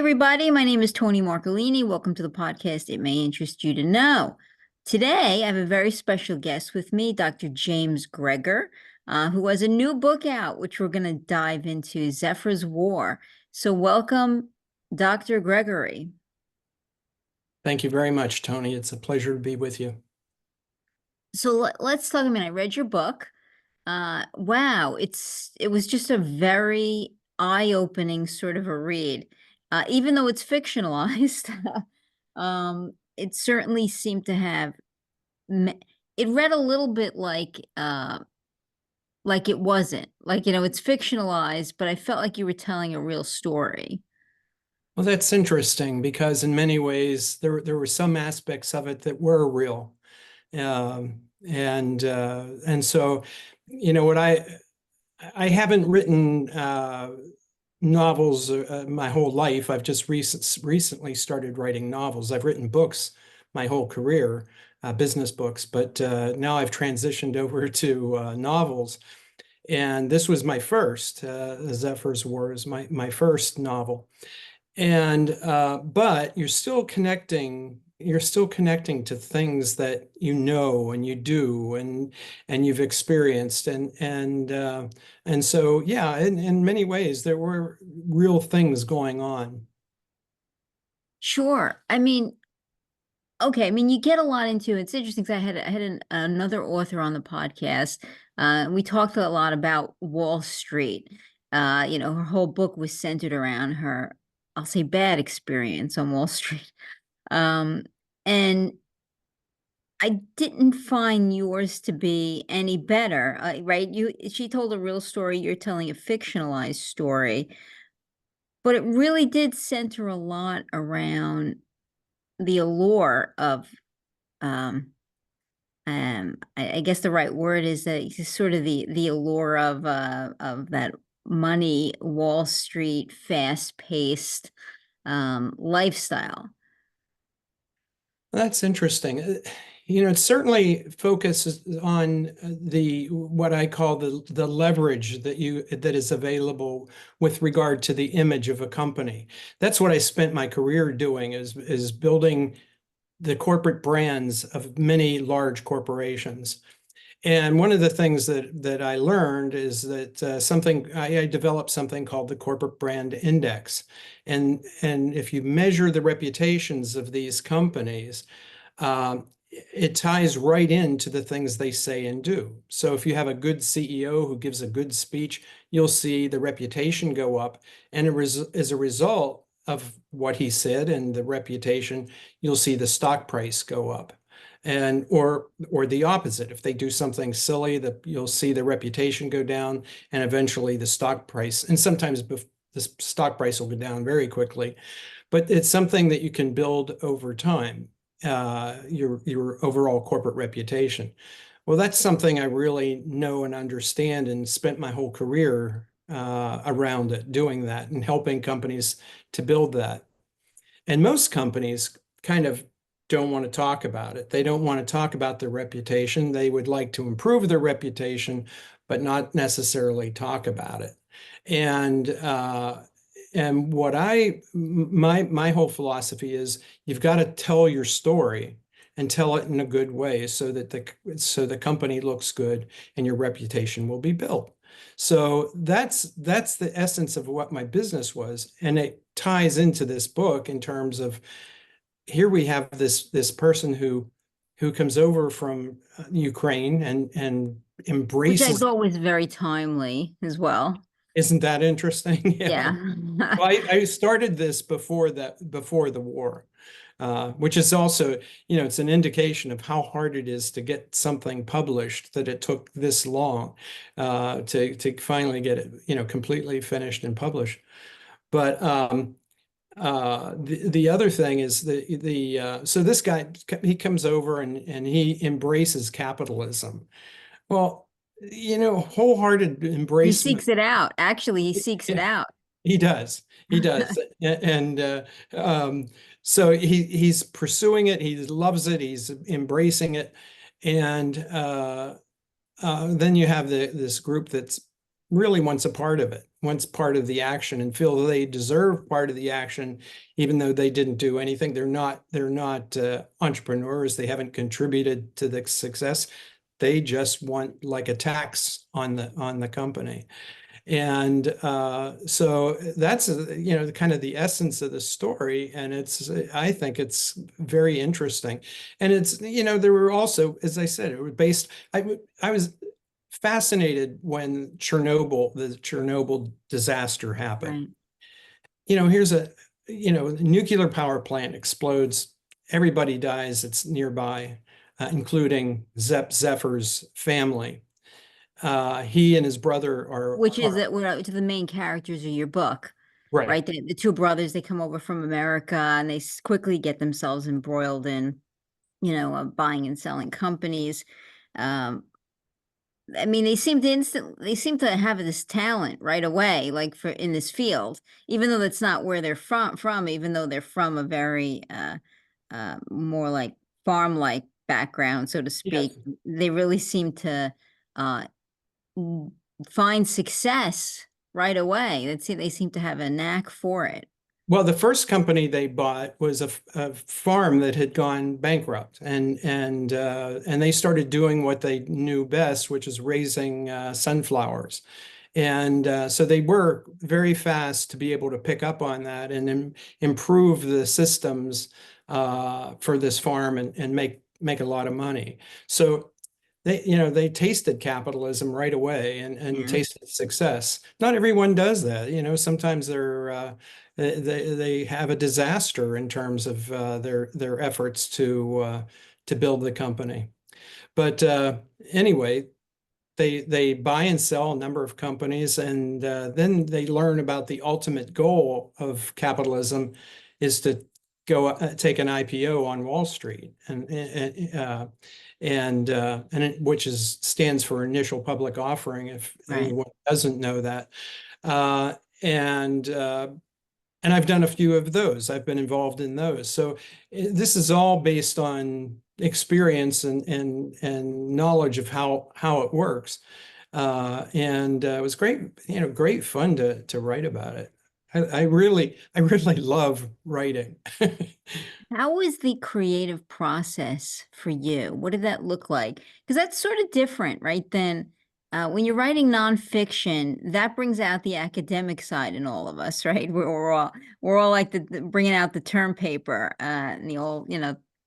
Everybody. My name is Tony Marcolini. Welcome to the podcast. It may interest you to know. Today, I have a very special guest with me, Dr. James Greger, who has a new book out, which we're going to dive into, Zephyr's War. So welcome, Dr. Gregory. Thank you very much, Tony. It's a pleasure to be with you. So let's talk a minute. I read your book. Wow, it was just a very eye-opening sort of a read. Even though it's fictionalized, it certainly seemed to have it read a little bit like it wasn't. Like, it's fictionalized, but I felt like you were telling a real story. Well, that's interesting because in many ways there were some aspects of it that were real. And so, what I haven't written novels my whole life. I've just recently started writing novels. I've written books my whole career, business books, but now I've transitioned over to novels. And this was my first, Zephyr's War is my first novel. And but you're still connecting to things that you know and you do and you've experienced and so yeah, in many ways there were real things going on. Sure. Okay. You get a lot into it. It's interesting because I had another author on the podcast. We talked a lot about Wall Street. Her whole book was centered around her, I'll say, bad experience on Wall Street. Um, and I didn't find yours to be any better, right? She told a real story. You're telling a fictionalized story, but it really did center a lot around the allure of I guess the right word is that it's sort of the allure of that money, Wall Street, fast-paced lifestyle. That's interesting. It certainly focuses on the what I call the leverage that is available with regard to the image of a company. That's what I spent my career doing is building the corporate brands of many large corporations. And one of the things that I learned is that I developed something called the Corporate Brand Index. And if you measure the reputations of these companies, it ties right into the things they say and do. So if you have a good CEO who gives a good speech, you'll see the reputation go up. And as a result of what he said and the reputation, you'll see the stock price go up. And or the opposite. If they do something silly, you'll see the reputation go down and eventually the stock price. And sometimes the stock price will go down very quickly. But it's something that you can build over time, your overall corporate reputation. Well, that's something I really know and understand and spent my whole career around it, doing that and helping companies to build that. And most companies kind of don't want to talk about it. They don't want to talk about their reputation. They would like to improve their reputation, but not necessarily talk about it. And what my whole philosophy is you've got to tell your story and tell it in a good way so that the company looks good and your reputation will be built. So that's the essence of what my business was. And it ties into this book in terms of here we have this person who comes over from Ukraine and Which I embraces. thought was very timely as well. Isn't that interesting? Yeah. Yeah. Well, I started this before the war, which is also, it's an indication of how hard it is to get something published, that it took this long to finally get it, completely finished and published. But the other thing is so this guy, he comes over and he embraces capitalism. Well, wholehearted He embracement. seeks it out. Actually, he seeks it Yeah, out. he does. He does. And so he's pursuing it. He loves it. He's embracing it. And then you have this group that's really wants a part of it, wants part of the action, and feel they deserve part of the action, even though they didn't do anything. They're not entrepreneurs. They haven't contributed to the success. They just want like a tax on the company. And so that's kind of the essence of the story, and I think it's very interesting. And there were also, as I said, it was based. I was fascinated when the Chernobyl disaster happened. Right. Here's a nuclear power plant explodes, everybody dies. It's nearby, including Zephyr's family. He and his brother Which is are to the main characters of your book, right. right? The two brothers, they come over from America and they quickly get themselves embroiled in, buying and selling companies. Um, I mean, they seem to have this talent right away, like for in this field, even though that's not where they're from, even though they're from a very more like farm-like background, so to speak. Yes. They really seem to uh n- find success right away. They seem to have a knack for it. Well, the first company they bought was a farm that had gone bankrupt, and they started doing what they knew best, which is raising sunflowers. And so they were very fast to be able to pick up on that and improve the systems for this farm and make a lot of money. So they tasted capitalism right away and Yeah. tasted success. Not everyone does that. Sometimes they have a disaster in terms of their efforts to build the company. But anyway, they buy and sell a number of companies, and then they learn about the ultimate goal of capitalism is to go take an IPO on Wall Street, which stands for initial public offering, if Right. anyone doesn't know that. Uh, and and I've done a few of those. I've been involved in those. So this is all based on experience and knowledge of how it works. And it was great, great fun to write about it. I really love writing. How was the creative process for you? What did that look like? Because that's sort of different, right? Than when you're writing nonfiction, that brings out the academic side in all of us, right? We're all like bringing out the term paper, and the old,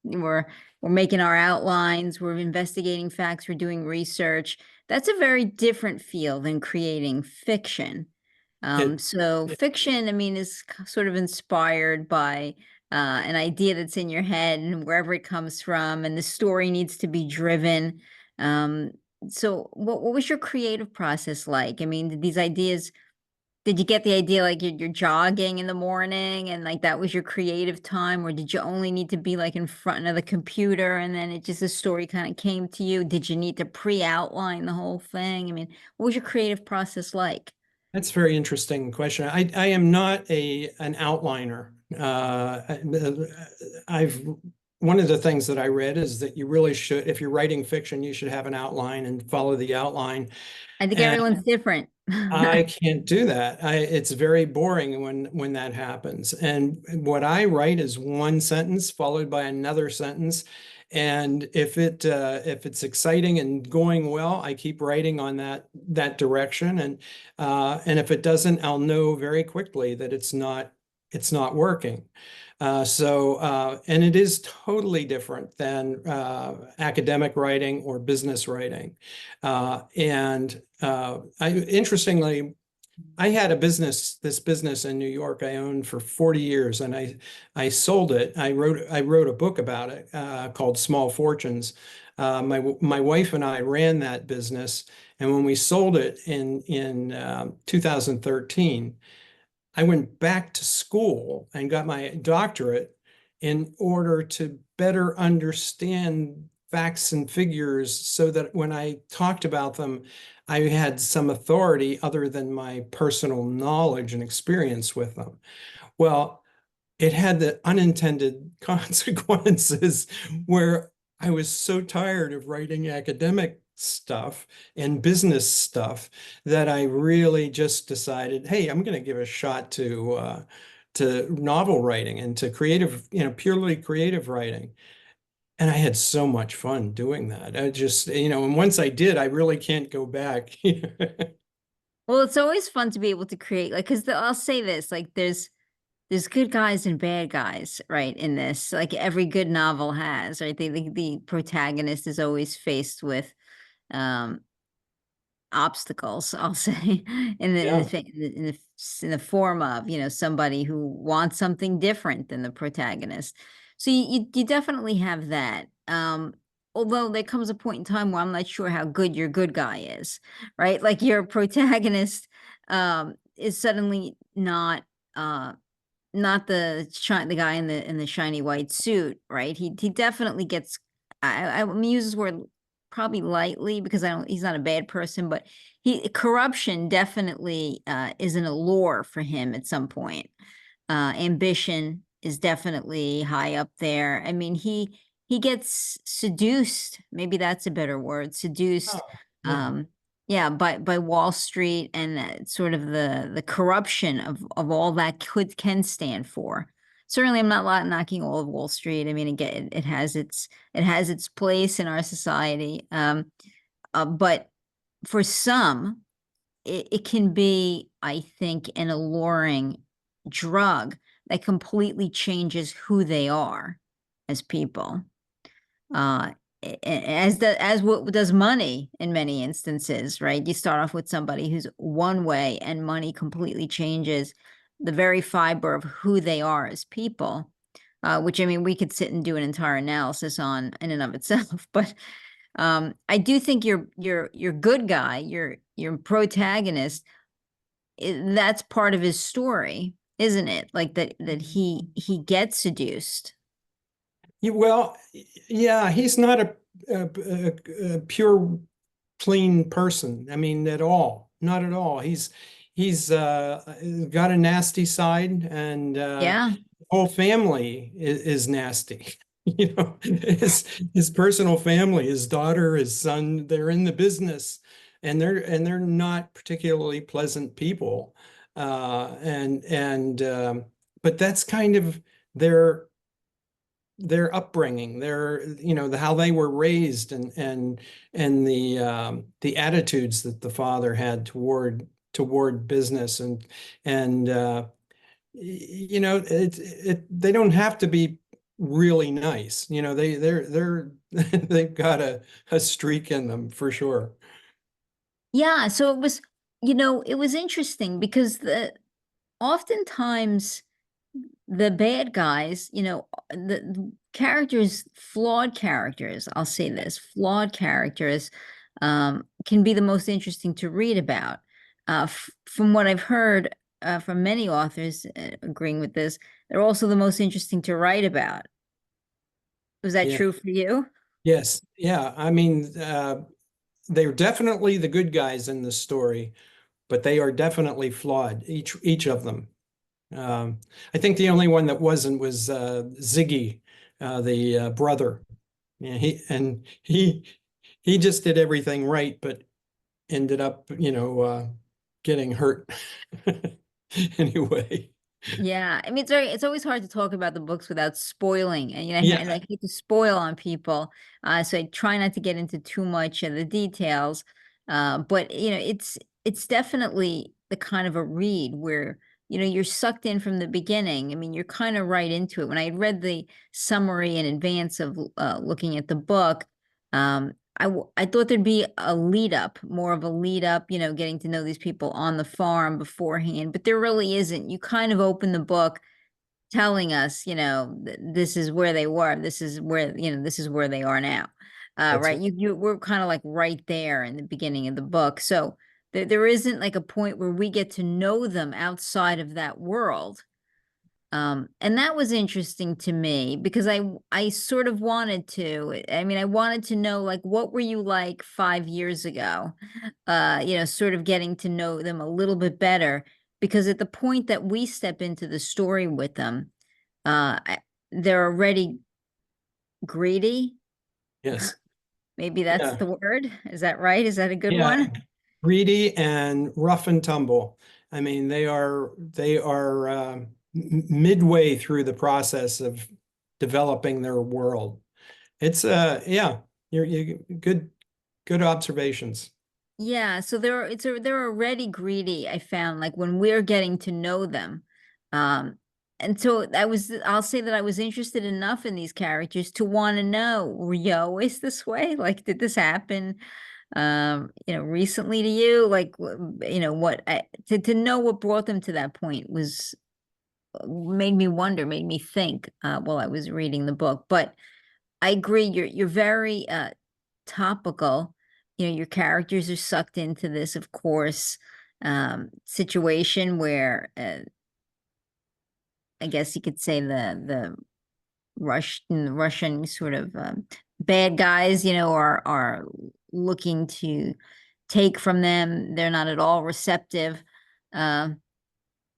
we're we're making our outlines, we're investigating facts, we're doing research. That's a very different field than creating fiction. It, So it fiction, I mean, is sort of inspired by an idea that's in your head and wherever it comes from, and the story needs to be driven. Um, so what was your creative process like? I mean, did you get the idea like you're jogging in the morning and like that was your creative time, or did you only need to be like in front of the computer and then the story kind of came to you? Did you need to pre-outline the whole thing? I mean, what was your creative process like? That's a very interesting question. I am not an outliner. I've One of the things that I read is that you really should, if you're writing fiction, you should have an outline and follow the outline. I think And everyone's different. I can't do that. It's very boring when that happens. And what I write is one sentence followed by another sentence. And if it's exciting and going well, I keep writing on that direction. And if it doesn't, I'll know very quickly that it's not working. And it is totally different than academic writing or business writing. Interestingly, I had this business in New York I owned for 40 years, and I sold it. I wrote a book about it called Small Fortunes. My wife and I ran that business, and when we sold it in 2013, I went back to school and got my doctorate in order to better understand facts and figures so that when I talked about them, I had some authority other than my personal knowledge and experience with them. Well, it had the unintended consequences where I was so tired of writing academic stuff and business stuff that I really just decided, hey, I'm going to give a shot to novel writing and to creative, purely creative writing. And I had so much fun doing that. I just, and once I did, I really can't go back. Well, it's always fun to be able to create, like, because I'll say this, like, there's good guys and bad guys, right, in this. Like every good novel has, right? The protagonist is always faced with um obstacles, I'll say, Yeah. in the form of, somebody who wants something different than the protagonist. So you definitely have that. Although there comes a point in time where I'm not sure how good your good guy is, right? Like your protagonist is suddenly not the guy in the shiny white suit, right? He definitely gets. I'm gonna use this word probably lightly because I don't. He's not a bad person, but he corruption definitely is an allure for him at some point. Ambition is definitely high up there. I mean, he gets seduced. Maybe that's a better word. Seduced. Oh, yeah. Um, yeah, by Wall Street and sort of the corruption of all that could can stand for. Certainly, I'm not knocking all of Wall Street. I mean, again, it has its place in our society. But for some, it can be, I think, an alluring drug that completely changes who they are as people. Uh, as what does money in many instances, right? You start off with somebody who's one way, and money completely changes the very fiber of who they are as people. Which I mean, we could sit and do an entire analysis on in and of itself, but I do think your good guy, your protagonist, that's part of his story, isn't it? Like that he gets seduced. Well, yeah, he's not a pure, clean person. I mean, at all, not at all. He's got a nasty side, and Yeah. whole family is nasty. His personal family, his daughter, his son, they're in the business, and they're not particularly pleasant people. But that's kind of their their upbringing, how they were raised, and the attitudes that the father had toward business, and they don't have to be really nice. They're they've got a streak in them for sure. Yeah, so it was interesting because the oftentimes the bad guys, the characters, flawed characters, I'll say this, flawed characters can be the most interesting to read about. From what I've heard from many authors agreeing with this, they're also the most interesting to write about. Was that Yeah. true for you? Yes. Yeah. I mean, they're definitely the good guys in the story, but they are definitely flawed, each of them. Um, I think the only one that wasn't was Ziggy, the brother. Yeah, he just did everything right, but ended up, getting hurt anyway. Yeah, I mean it's always hard to talk about the books without spoiling, and and Yeah, I hate to spoil on people, so I try not to get into too much of the details. But it's definitely the kind of a read where you're sucked in from the beginning. I mean, you're kind of right into it. When I had read the summary in advance of looking at the book, I thought there'd be a lead up, more of a lead up, getting to know these people on the farm beforehand, but there really isn't. You kind of open the book telling us, this is where they were, this is where they are now. that's Right. right. We're kind of like right there in the beginning of the book. So there isn't like a point where we get to know them outside of that world. And that was interesting to me because I sort of wanted to. I mean, I wanted to know like what were you like 5 years ago? Sort of getting to know them a little bit better because at the point that we step into the story with them, they're already greedy. Yes. Maybe that's Yeah, the word. Is that right? Is that a good yeah, one? greedy and rough and tumble. I mean, they are midway through the process of developing their world. It's yeah, you good observations. Yeah, so they're already greedy, I found, like when we're getting to know them. Um, and so I'll say that I was interested enough in these characters to want to know, were you always this way? Like, did this happen recently to you? Like, to know what brought them to that point was made me wonder, made me think while I was reading the book. But I agree, you're very topical. Your characters are sucked into this, of course, situation where I guess you could say the Russian sort of bad guys, are looking to take from them. They're not at all receptive. Uh,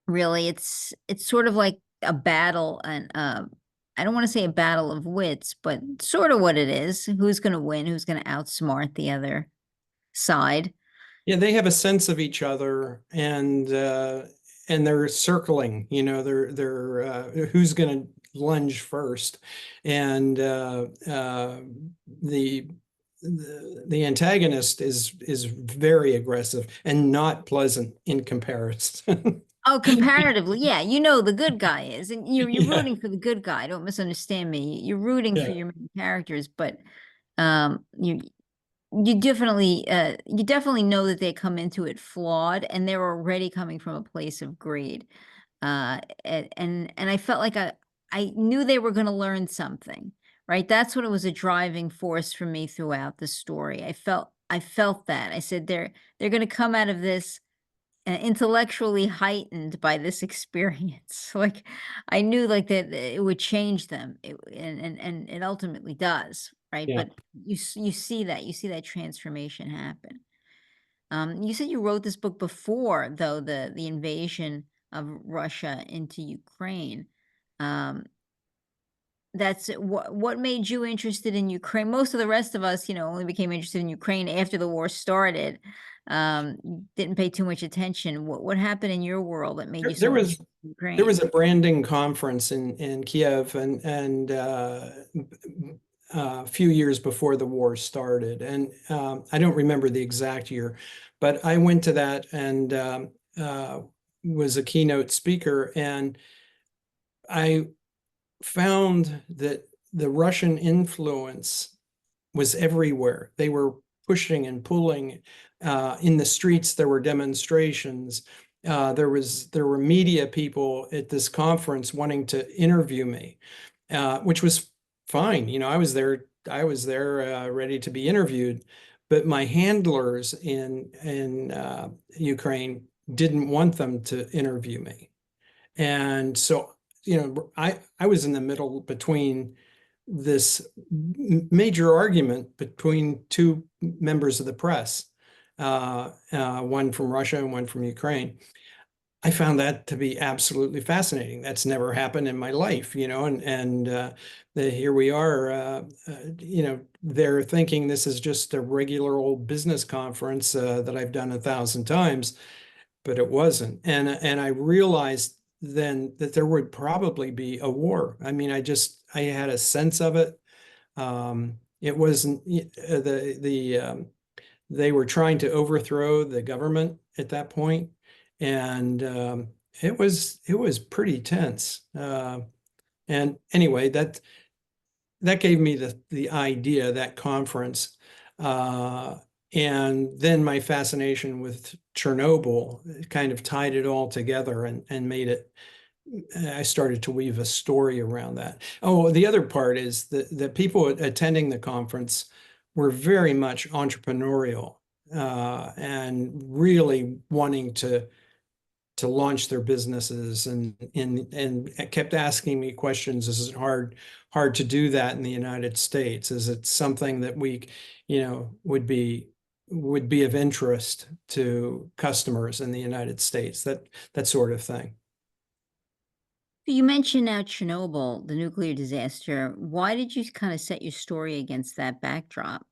Really, it's sort of like a battle, and I don't want to say a battle of wits, but sort of what it is. Who's going to win? Who's going to outsmart the other side? Yeah, they have a sense of each other, and they're circling. They're who's going to lunge first, and the the antagonist is very aggressive and not pleasant in comparison. Oh, comparatively, yeah, the good guy is, and you're Yeah, rooting for the good guy. Don't misunderstand me. You're rooting for yeah, your main characters, but you you definitely know that they come into it flawed, and they're already coming from a place of greed. And I felt like I knew they were going to learn something, right? That's what it was, a driving force for me throughout the story. I felt that. I said they're going to come out of this intellectually heightened by this experience. Like, I knew like that it would change them, and it ultimately does, right? yeah. But you see that transformation happen. You said you wrote this book before, though, the invasion of Russia into Ukraine. Um, that's what made you interested in Ukraine. Most of the rest of us, only became interested in Ukraine after the war started. Didn't pay too much attention. What happened in your world that made There, you there so was interested in there Ukraine? was a branding conference in Kiev, and a few years before the war started, and I don't remember the exact year, but I went to that and was a keynote speaker, and I found that the Russian influence was everywhere. They were pushing and pulling. In the streets, there were demonstrations. There were media people at this conference wanting to interview me, which was fine. I was there ready to be interviewed, but my handlers in Ukraine didn't want them to interview me. And so, I was in the middle between this major argument between two members of the press, one from Russia and one from Ukraine. I found that to be absolutely fascinating. That's never happened in my life, and here we are. They're thinking this is just a regular old business conference that I've done 1,000 times, but it wasn't. And I realized then that there would probably be a war. I mean, I had a sense of it. It wasn't they were trying to overthrow the government at that point, and it was pretty tense. And anyway, that gave me the idea, that conference. Uh, and then my fascination with Chernobyl kind of tied it all together and made it. I started to weave a story around that. Oh, the other part is that the people attending the conference were very much entrepreneurial, and really wanting to launch their businesses, and kept asking me questions. Is it hard to do that in the United States? Is it something that we, would be of interest to customers in the United States? That sort of thing. You mentioned now Chernobyl, the nuclear disaster. Why did you kind of set your story against that backdrop?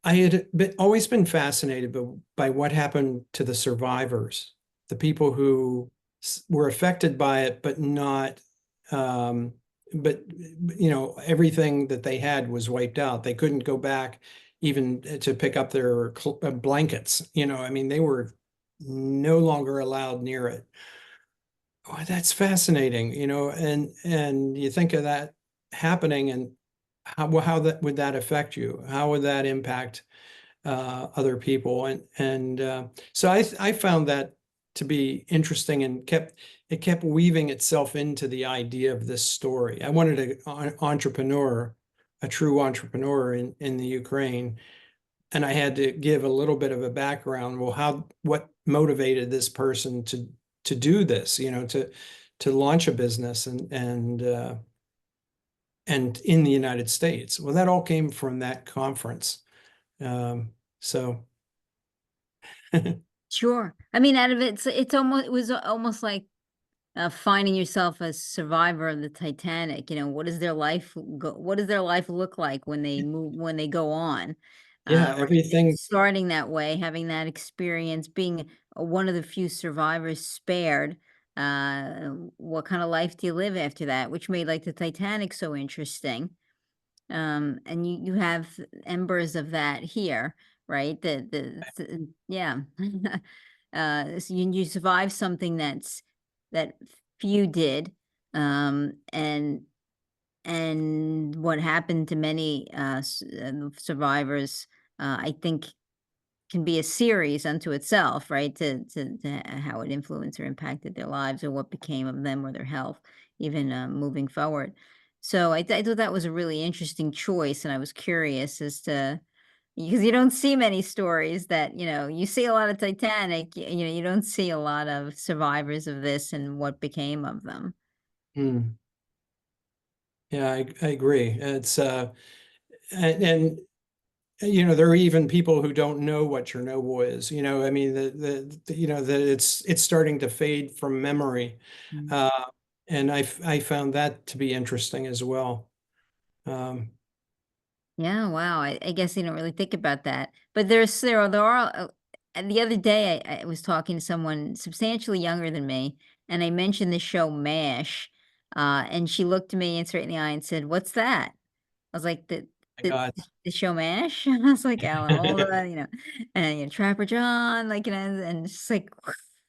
I had always been fascinated by what happened to the survivors, the people who were affected by it, but not, um, but everything that they had was wiped out. They couldn't go back even to pick up their blankets. I mean, they were no longer allowed near it. Oh, that's fascinating, and you think of that happening and how that would that affect you? How would that impact other people? And so I found that to be interesting and kept weaving itself into the idea of this story. I wanted an entrepreneur, a true entrepreneur in the Ukraine, and I had to give a little bit of a background. Well, what motivated this person to do this? To launch a business and in the United States. Well, that all came from that conference. So Sure. I mean, out of it's almost it was almost like finding yourself a survivor of the Titanic. What does their life what does their life look like when they move when they go on? yeah, Right. everything. Starting that way, having that experience, being one of the few survivors spared. What kind of life do you live after that? Which made like the Titanic so interesting. And you have embers of that here, right? Yeah. So you survive something that few did, and what happened to many survivors, I think can be a series unto itself, right? To how it influenced or impacted their lives or what became of them or their health, even moving forward. So I thought that was a really interesting choice, and I was curious as to because you don't see many stories that you see a lot of Titanic, you don't see a lot of survivors of this and what became of them. Hmm. Yeah, I agree. It's and there are even people who don't know what Chernobyl is. I mean that it's starting to fade from memory. Mm. Uh, and I found that to be interesting as well. Um, Yeah, wow. I guess you don't really think about that. But there are and the other day I was talking to someone substantially younger than me, and I mentioned the show MASH, and she looked me and straight in the eye and said, "What's that?" I was like, my the God. the show MASH?" I was like, "Alan Alda," and Trapper John, like, and it's just like,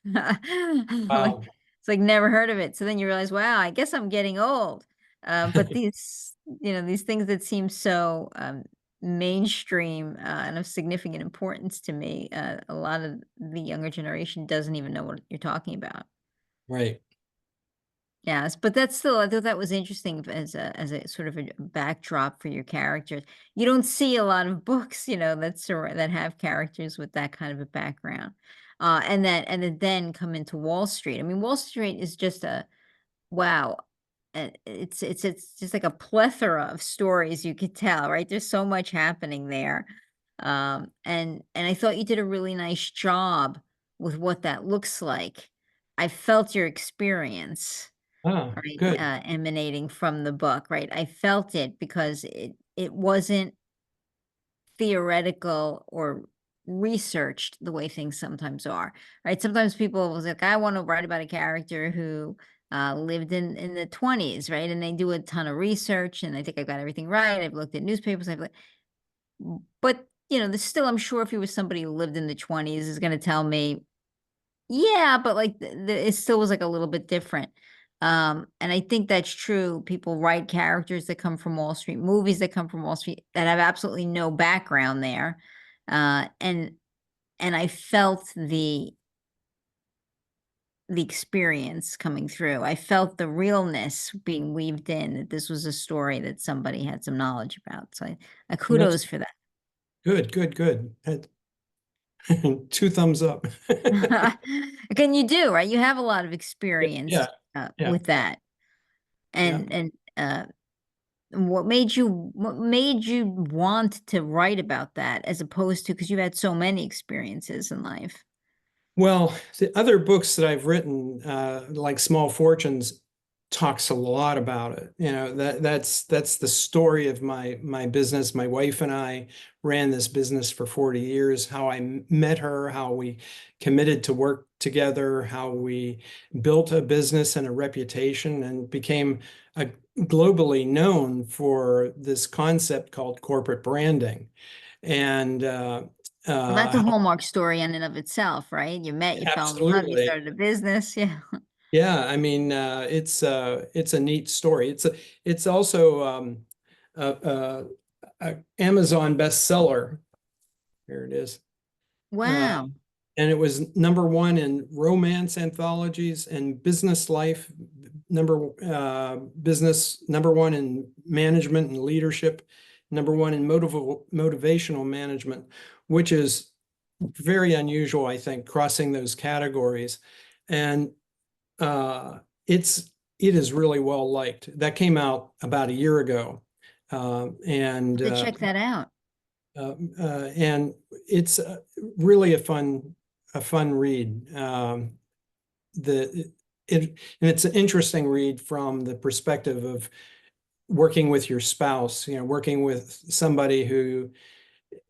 like Wow. it's like never heard of it. So then you realize, wow, I guess I'm getting old. But these things that seem so mainstream and of significant importance to me, a lot of the younger generation doesn't even know what you're talking about. Right. Yes, but that's still I thought that was interesting as a sort of a backdrop for your characters. You don't see a lot of books, that have characters with that kind of a background. And then come into Wall Street. I mean, Wall Street is just a wow. It's just like a plethora of stories you could tell, right? There's so much happening there. And I thought you did a really nice job with what that looks like. I felt your experience, Ah, right, good. emanating from the book, right? I felt it because it wasn't theoretical or researched the way things sometimes are, right? Sometimes people was like, I want to write about a character who lived in the 20s, right? And they do a ton of research, and I think I've got everything right. I've looked at newspapers, but there's still, I'm sure, if he was somebody who lived in the 20s, is going to tell me, yeah, but like it still was like a little bit different. And I think that's true. People write characters that come from Wall Street, movies that come from Wall Street that have absolutely no background there. And I felt the experience coming through. I felt the realness being weaved in, that this was a story that somebody had some knowledge about. So I Well, that's kudos for good, good, good. Two thumbs up. that. Again, you do, right? You have a lot of Yeah, experience yeah. with that. Yeah. And what made you want to write about that as opposed to because you've had so many experiences in life? Well, the other books that I've written, like Small Fortunes, talks a lot about it. That's the story of my business. My wife and I ran this business for 40 years, how I met her, how we committed to work together, how we built a business and a reputation and became globally known for this concept called corporate branding. And Well, that's a how Hallmark story in and of itself, right? You met, you fell in love, you absolutely. started a business. Yeah. Yeah, I mean, it's a neat story. It's also a Amazon bestseller. Here it is. Uh, Wow. and it was #1 in romance anthologies and business life, business #1 in management and leadership, #1 in motivational management, which is very unusual, I think, crossing those categories. And uh, it is really well liked. That came out about a year ago, uh, and To uh, check that out. and it's really a fun read. The it and it's an interesting read from the perspective of working with your spouse. Working with somebody who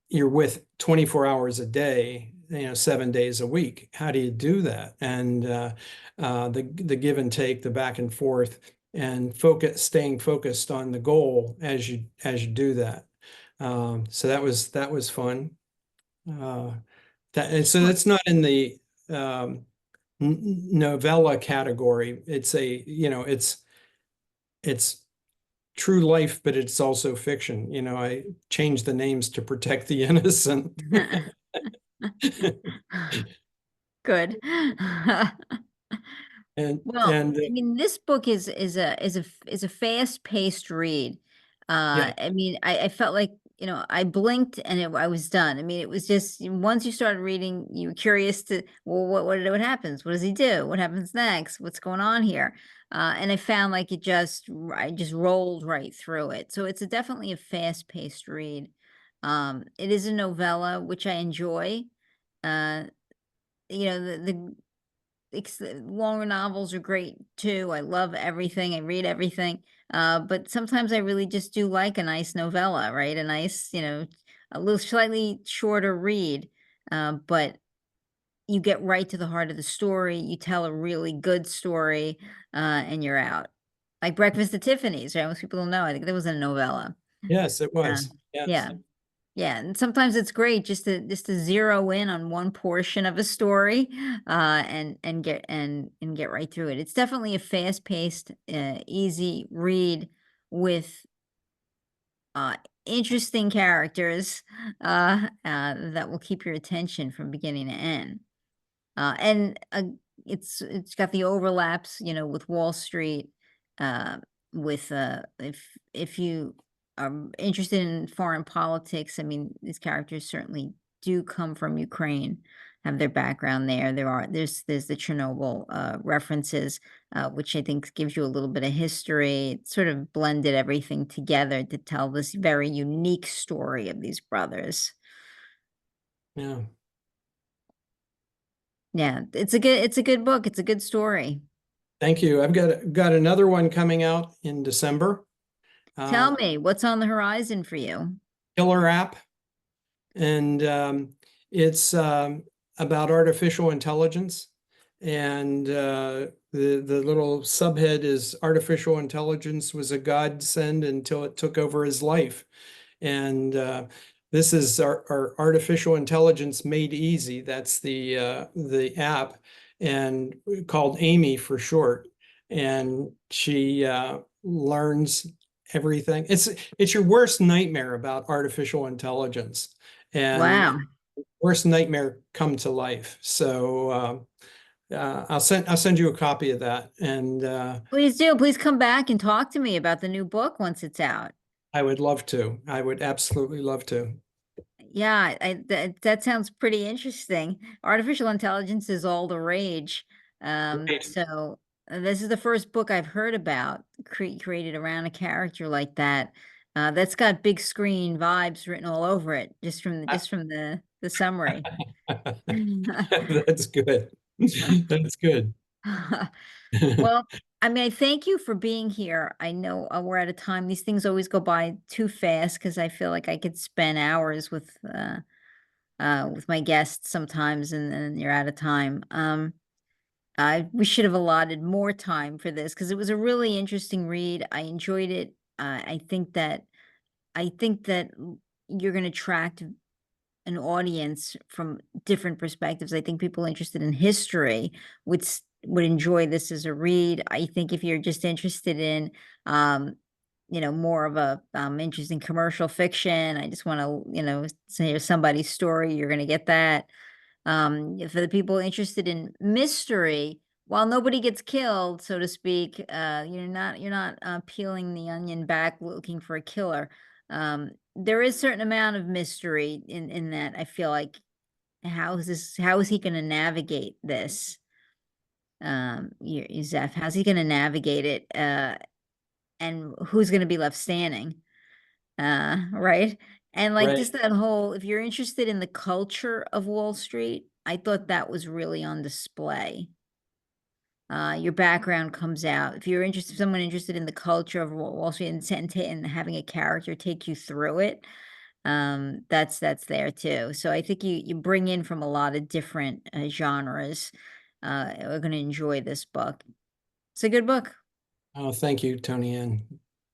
you're with 24 hours a day, 7 days a week. How do you do that? And the give and take, the back and forth, and staying focused on the goal as you do that. So that was fun. Uh, and so Well, that's not in the um, novella category. It's true life, but it's also fiction. I changed the names to protect the innocent. good. And Well, and I mean, this book is a fast-paced read. yeah, I mean, I felt like, I blinked and I was done. I mean, it was just once you started reading, you were curious to, well, what happens? What does he do? What happens next? What's going on here? And I found like I just rolled right through it. So it's definitely a fast-paced read. It is a novella, which I enjoy. Uh, the longer novels are great too. I love everything. I read everything. But sometimes I really just do like a nice novella, right? A nice, a little slightly shorter read. But you get right to the heart of the story. You tell a really good story, and you're out. Like Breakfast at Tiffany's, right? Most people don't know. I think that was a novella. yes, it Uh, was. Yes. yeah. Yeah, and sometimes it's great just to zero in on one portion of a story, and get right through it. It's definitely a fast-paced, easy read with uh interesting characters that will keep your attention from beginning to end. And it's got the overlaps, with Wall Street, uh, with if you are interested in foreign politics, I mean, these characters certainly do come from Ukraine, have their background there. There's the Chernobyl references, which I think gives you a little bit of history. It sort of blended everything together to tell this very unique story of these brothers. Yeah. Yeah, it's a good book. It's a good story. Thank you. I've got another one coming out in December. Tell Uh, me, what's on the horizon for you? Killer app, and it's about artificial intelligence. And the little subhead is artificial intelligence was a godsend until it took over his life. And this is our artificial intelligence made easy. That's the app, and called Amy for short. And she learns everything. It's your worst nightmare about artificial intelligence, and Wow. worst nightmare come to life. So I'll send you a copy of that, and Please do. Please come back and talk to me about the new book once it's out. I would love to. I would absolutely love to. Yeah, that sounds pretty interesting. Artificial intelligence is all the rage. Right. So this is the first book I've heard about created around a character like that. That's got big screen vibes written all over it, just from the summary. That's good. That's good. Well, I mean, I thank you for being here. I know we're out of time. These things always go by too fast because I feel like I could spend hours with my guests sometimes, and then you're out of time. We should have allotted more time for this because it was a really interesting read. I enjoyed it. I think that you're going to attract an audience from different perspectives. I think people interested in history would enjoy this as a read. I think if you're just interested in um more of a interesting commercial fiction, I just want to, say somebody's story, you're going to get that. For the people interested in mystery, while nobody gets killed, so to speak, you're not peeling the onion back looking for a killer. There is certain amount of mystery in that. I feel like how is he going to navigate this? Zeph, how's he going to navigate it? And who's going to be left standing? Right? And like Right. just that whole, if you're interested in the culture of Wall Street, I thought that was really on display. Your background comes out. If you're interested, someone interested in the culture of Wall Street and having a character take you through it, that's there too. So I think you bring in from a lot of different genres. We're going to enjoy this book. It's a good book. Oh, thank you, Tony Ann.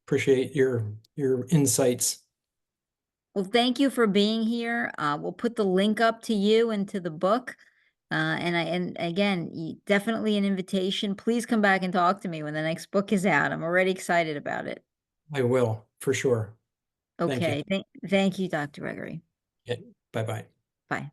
Appreciate your insights. Well, thank you for being here. We'll put the link up to you and to the book. And again, definitely an invitation. Please come back and talk to me when the next book is out. I'm already excited about it. I will, for sure. Thank you. Okay. Thank you, Dr. Gregory. Yeah, bye-bye. Bye.